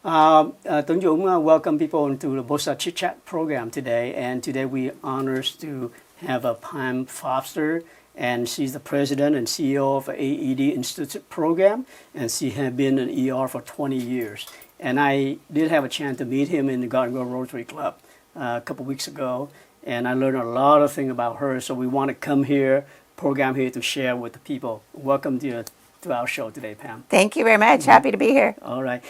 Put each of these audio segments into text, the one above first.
Tuấn Dũng, welcome people into the Bosa Chit Chat program today. And today we honors to have a Pam Foster, and she's the president and CEO of AED Institute program, and she has been in ER for 20 years. And I did have a chance to meet him in the Garden Grove Rotary Club a couple weeks ago, and I learned a lot of things about her. So we want to come here, program here to share with the people. Welcome to our show today, Pam. Thank you very much. Happy to be here. All right.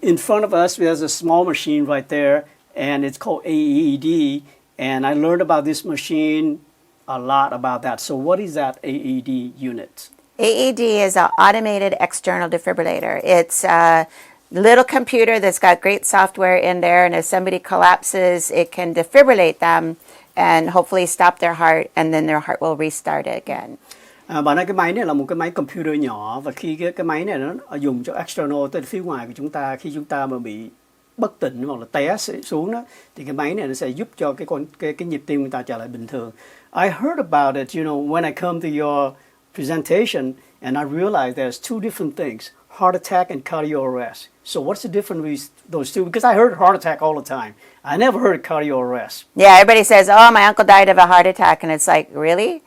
In front of us, there's a small machine right there, and it's called AED. And I learned about this machine a lot about that. So what is that AED unit? AED is an automated external defibrillator. It's a little computer that's got great software in there, and if somebody collapses, it can defibrillate them and hopefully stop their heart, and then their heart will restart again. Bạn ơi, cái máy này là một cái máy computer nhỏ, và khi cái máy này nó dùng cho external, tức là phía ngoài của chúng ta, khi chúng ta mà bị bất tỉnh hoặc là té xuống đó, thì cái máy này nó sẽ giúp cho cái nhịp tim của ta trở lại bình thường. I heard about it, when I come to your presentation, and I realized there's two different things: heart attack and cardio arrest. So what's the difference with those two? Because I heard heart attack all the time. I never heard cardio arrest. Yeah, everybody says, "Oh, my uncle died of a heart attack," and it's like, really?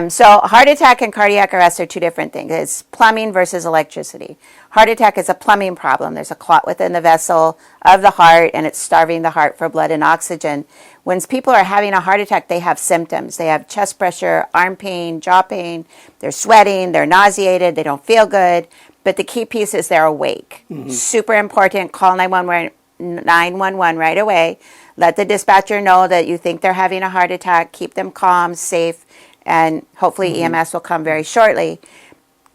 So heart attack and cardiac arrest are two different things. It's plumbing versus electricity. Heart attack is a plumbing problem. There's a clot within the vessel of the heart, and it's starving the heart for blood and oxygen. When people are having a heart attack, they have symptoms. They have chest pressure, arm pain, jaw pain. They're sweating. They're nauseated. They don't feel good. But the key piece is they're awake. Mm-hmm. Super important. Call 911 right away. Let the dispatcher know that you think they're having a heart attack. Keep them calm, safe, and hopefully EMS will come very shortly.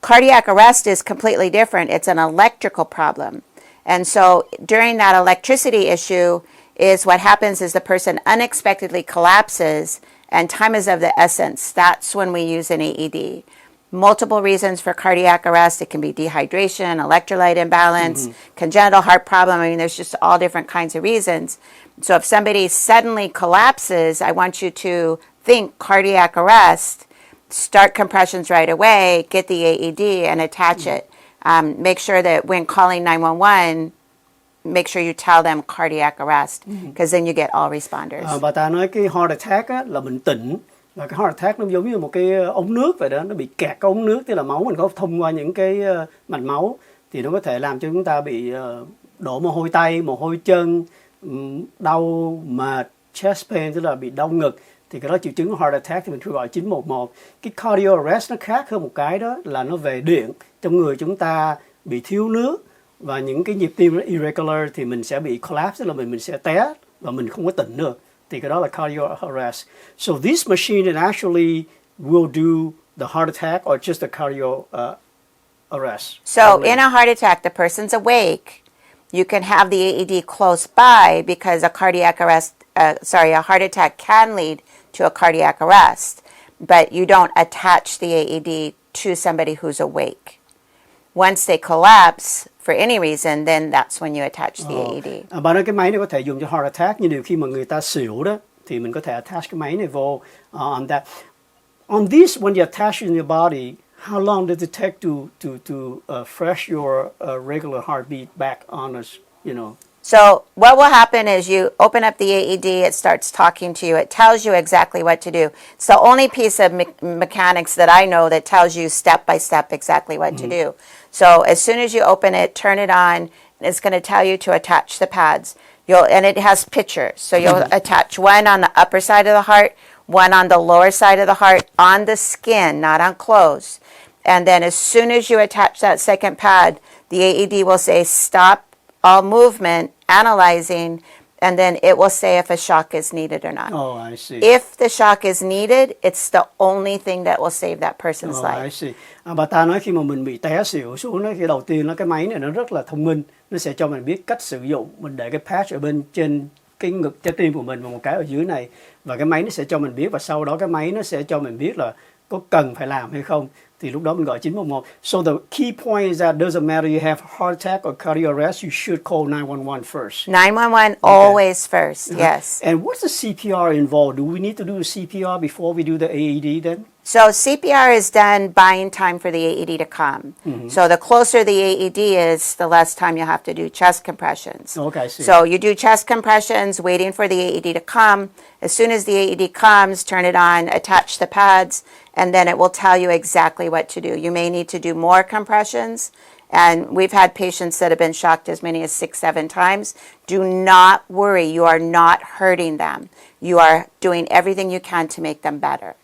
Cardiac arrest is completely different. It's an electrical problem. And so during that electricity issue is what happens is the person unexpectedly collapses, and time is of the essence. That's when we use an AED. Multiple reasons for cardiac arrest. It can be dehydration, electrolyte imbalance, congenital heart problem. I mean, there's just all different kinds of reasons. So if somebody suddenly collapses, I want you to think cardiac arrest, start compressions right away, get the AED and attach it. Make sure that when calling 911, make sure you tell them cardiac arrest, because then you get all responders. Bà ta nói cái heart attack á, là bệnh tĩnh, và cái heart attack nó giống như một cái ống nước vậy đó, nó bị kẹt cái ống nước, tức là máu mình có thông qua những cái mạch máu, thì nó có thể làm cho chúng ta bị đổ mồ hôi tay, mồ hôi chân, đau mệt, chest pain, tức là bị đau ngực. Thì cái đó triệu chứng của heart attack thì mình phải gọi 911. Cái cardio arrest nó khác hơn một cái, đó là nó về điện. Trong người chúng ta bị thiếu nước và những cái nhịp tim nó irregular thì mình sẽ bị collapse, tức là mình sẽ té và mình không có tỉnh được. Thì cái đó là cardio arrest. So this machine it actually will do the heart attack or just the cardio arrest. So in a heart attack, the person's awake. You can have the AED close by because a heart attack can lead to a cardiac arrest, but you don't attach the AED to somebody who's awake. Once they collapse for any reason, then that's when you attach the AED. Bà nói cái máy này có thể dùng cho heart attack, nhưng điều khi mà người ta xỉu đó thì mình có thể attach cái máy này vô on that. On this, when you attach it in your body, how long does it take to fresh your regular heartbeat back on us, So what will happen is you open up the AED, it starts talking to you, it tells you exactly what to do. It's the only piece of mechanics that I know that tells you step by step exactly what to do. So as soon as you open it, turn it on, it's going to tell you to attach the pads. And it has pictures, so you'll attach one on the upper side of the heart, one on the lower side of the heart, on the skin, not on clothes. And then as soon as you attach that second pad, the AED will say stop all movement, analyzing, and then it will say if a shock is needed or not. Oh, I see. If the shock is needed, it's the only thing that will save that person's life. I see. Bà ta nói khi mà mình bị té xỉu xuống đó, thì đầu tiên cái máy này nó rất là thông minh, nó sẽ cho mình biết cách sử dụng. Mình để cái patch ở bên trên cái ngực trái tim của mình và một cái ở dưới này, và cái máy nó sẽ cho mình biết, và sau đó cái máy nó sẽ cho mình biết là có cần phải làm hay không. thì lúc đó mình gọi 911. So the key point is that doesn't matter you have heart attack or cardiac arrest, you should call 911 first. 911 always first, yes. And what's the CPR involved? Do we need to do the CPR before we do the AED then? So CPR is done buying time for the AED to come. So the closer the AED is, the less time you'll have to do chest compressions. Okay, I see. So you do chest compressions, waiting for the AED to come. As soon as the AED comes, turn it on, attach the pads, and then it will tell you exactly what to do. You may need to do more compressions. And we've had patients that have been shocked as many as 6, 7 times. Do not worry. You are not hurting them. You are doing everything you can to make them better.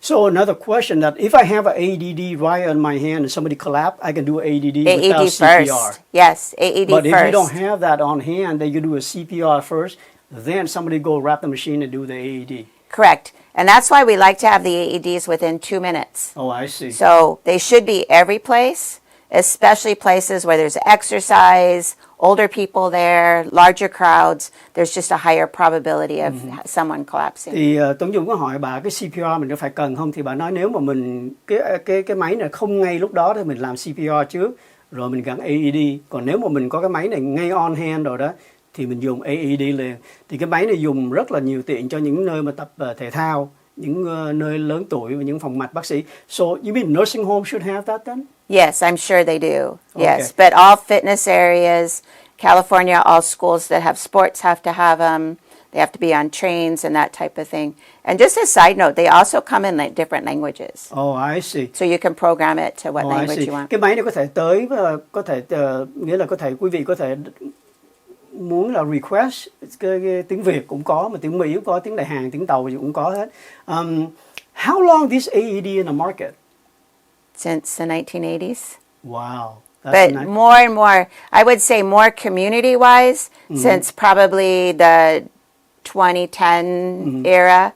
So another question that if I have an AED right on my hand and somebody collapse, I can do AED without AED CPR. first. Yes, AED But first. if you don't have that on hand, then you do a CPR first, then somebody go wrap the machine and do the AED. Correct. And that's why we like to have the AEDs within 2 minutes. Oh, I see. So they should be every place, especially places where there's exercise, older people there, larger crowds. There's just a higher probability of someone collapsing. Thì Tuấn Dung có hỏi bà cái CPR mình có phải cần không? Thì bà nói nếu mà mình cái máy này không ngay lúc đó thì mình làm CPR trước, rồi mình gắn AED. Còn nếu mà mình có cái máy này ngay on hand rồi đó thì mình dùng AED liền. Thì cái máy này dùng rất là nhiều tiện cho những nơi mà tập thể thao, những nơi lớn tuổi và những phòng mạch bác sĩ. So you mean nursing home should have that then? Yes, I'm sure they do. Okay. Yes, but all fitness areas, California, all schools that have sports have to have them. They have to be on trains and that type of thing. And just a side note, they also come in like different languages. Oh, I see. So you can program it to what Oh, I language see. you want. Cái máy này có thể tới và có thể nghĩa là có thể quý vị có thể muốn là request cái tiếng Việt cũng có, mà tiếng Mỹ cũng có, tiếng Đại Hàn, tiếng Tàu gì cũng có hết. How long this AED in the market? Since the 1980s. Wow. But more and more, I would say more community-wise, since probably the 2010 era,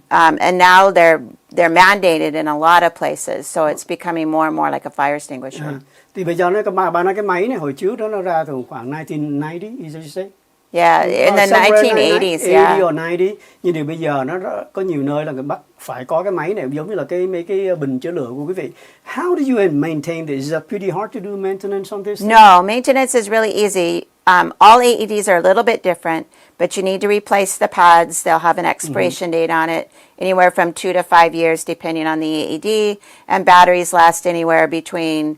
and now they're mandated in a lot of places, so it's becoming more and more like a fire extinguisher. Thì bây giờ bà nói cái máy này hồi trước đó nó ra từ khoảng 1990, is that you say? Yeah, in the 1980s, yeah. 80 or 90, nhưng thì bây giờ nó có nhiều nơi là người bắt phải có cái máy này, giống như là mấy cái bình chữa lửa của quý vị. How do you maintain this? Is that pretty hard to do maintenance on this? No, maintenance is really easy. All AEDs are a little bit different, but you need to replace the pads. They'll have an expiration date on it, anywhere from 2 to 5 years, depending on the AED, and batteries last anywhere between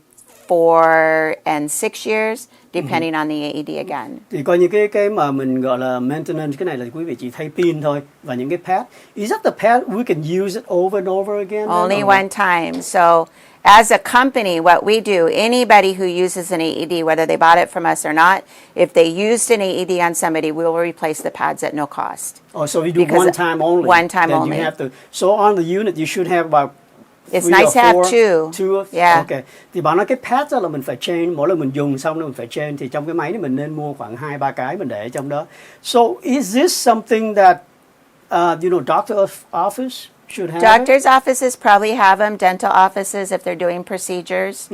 4 and 6 years, depending on the AED again. Thì coi như cái mà mình gọi là maintenance, cái này là quý vị chỉ thay pin thôi, và những cái pad. Is that the pad we can use it over and over again? Only one time. So as a company, what we do, anybody who uses an AED, whether they bought it from us or not, if they used an AED on somebody, we will replace the pads at no cost. Oh, so you do one time only. One time then only. You have to. So on the unit, you should have about. It's nice to have two. Yeah. Okay. Thì bạn nói cái pad đó là mình phải change, mỗi lần mình dùng xong rồi mình phải change. Thì trong cái máy này mình nên mua khoảng 2-3 cái mình để trong đó. So is this something that doctor's office should have? Doctor's offices probably have them. Dental offices if they're doing procedures.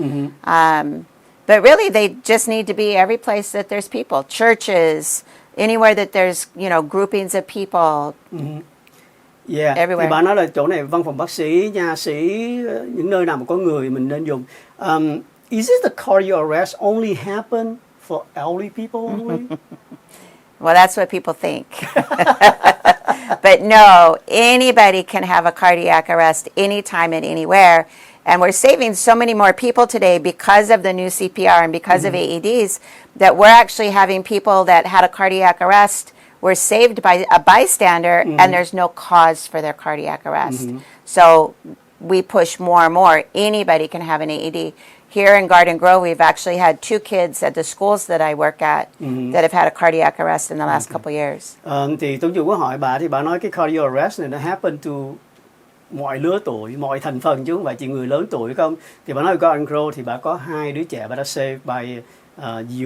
But really, they just need to be every place that there's people. Churches, anywhere that there's groupings of people. Yeah. Everywhere. Thì bạn nói là chỗ này văn phòng bác sĩ, nhà sĩ, những nơi nào mà có người mình nên dùng. Is it the cardiac arrest only happen for elderly people only? Well, that's what people think. But no, anybody can have a cardiac arrest anytime and anywhere. And we're saving so many more people today because of the new CPR and because of AEDs that we're actually having people that had a cardiac arrest were saved by a bystander and there's no cause for their cardiac arrest. So we push more and more. Anybody can have an AED. Here in Garden Grove, we've actually had 2 kids at the schools that I work at that have had a cardiac arrest in the last couple years. Thì Tuấn Dung có hỏi bà, thì bà nói cái cardiac arrest này nó happen to mọi lứa tuổi, mọi thành phần chứ không phải chỉ người lớn tuổi không. Thì bà nói Garden Grove thì bà có 2 đứa trẻ bà đã save by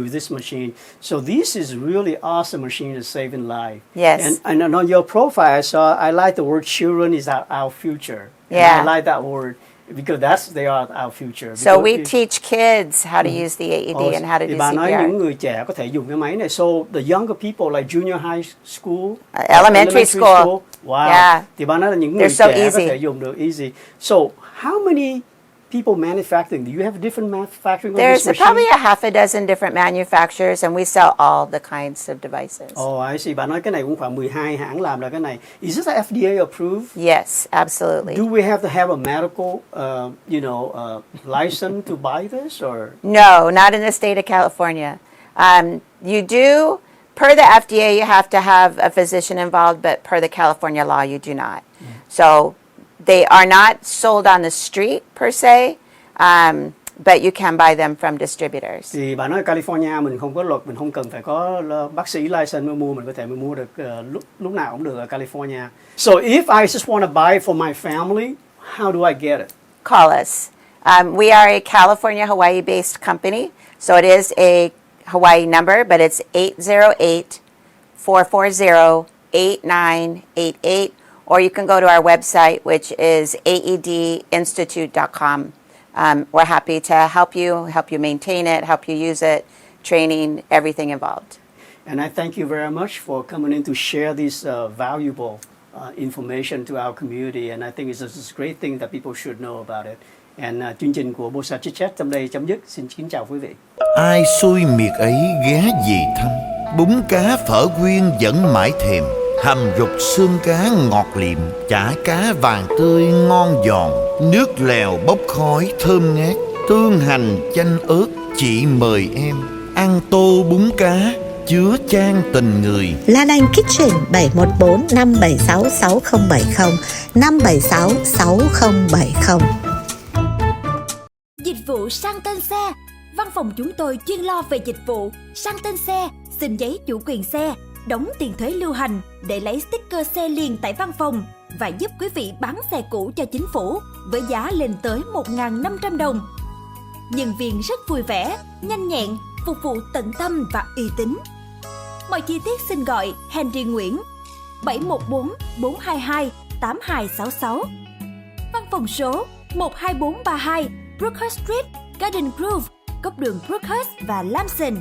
use this machine. So this is really awesome machine to saving life. Yes. And on your profile, I saw, I like the word children is our future. Yeah. And I like that word because they are our future. So we teach kids how to use the AED and how to do thì bà nói CPR. những người trẻ có thể dùng cái máy này. So the younger people like junior high school, Elementary school. Wow. Yeah. Thì bà nói là những người They're so trẻ có easy. thể dùng được easy. So how many people manufacturing? Do you have different manufacturing of this There's machine? probably a half a dozen different manufacturers, and we sell all the kinds of devices. Oh, I see. Bạn nói cái này cũng khoảng 12 hãng làm ra cái này. Is this FDA approved? Yes, absolutely. Do we have to have a medical, license to buy this, or? No, not in the state of California. You do, per the FDA, you have to have a physician involved, but per the California law, you do not. So they are not sold on the street per se, but you can buy them from distributors. Thì bạn nói California mình không có luật, mình không cần phải có bác sĩ license mới mua, mình có thể mua được lúc nào cũng được ở California. So if I just want to buy it for my family, how do I get it? Call us. We are a California, Hawaii-based company, so it is a Hawaii number, but it's 808-440-8988, or you can go to our website, which is aedinstitute.com. We're happy to help you maintain it, help you use it, training, everything involved. And I thank you very much for coming in to share this valuable information to our community. And I think it's a great thing that people should know about it. And chương trình của Bosa Chit Chat trong đây chấm dứt. Xin kính chào quý vị. Ai xui miệt ấy ghé về thăm, bún cá phở quyên vẫn mãi thèm, hầm rục xương cá ngọt liệm, chả cá vàng tươi ngon giòn, nước lèo bốc khói thơm ngát, tương hành chanh ớt. Chị mời em ăn tô bún cá chứa chan tình người. Lan Anh Kitchen 714 576 6070 576 6070. Dịch vụ sang tên xe. Văn phòng chúng tôi chuyên lo về dịch vụ sang tên xe, xin giấy chủ quyền xe, đóng tiền thuế lưu hành để lấy sticker xe liền tại văn phòng và giúp quý vị bán xe cũ cho chính phủ với giá lên tới 1.500 đồng. Nhân viên rất vui vẻ, nhanh nhẹn, phục vụ tận tâm và uy tín. Mọi chi tiết xin gọi Henry Nguyễn 714 422 8266. Văn phòng số 12432 Brookhurst Street, Garden Grove, góc đường Brookhurst và Lamson.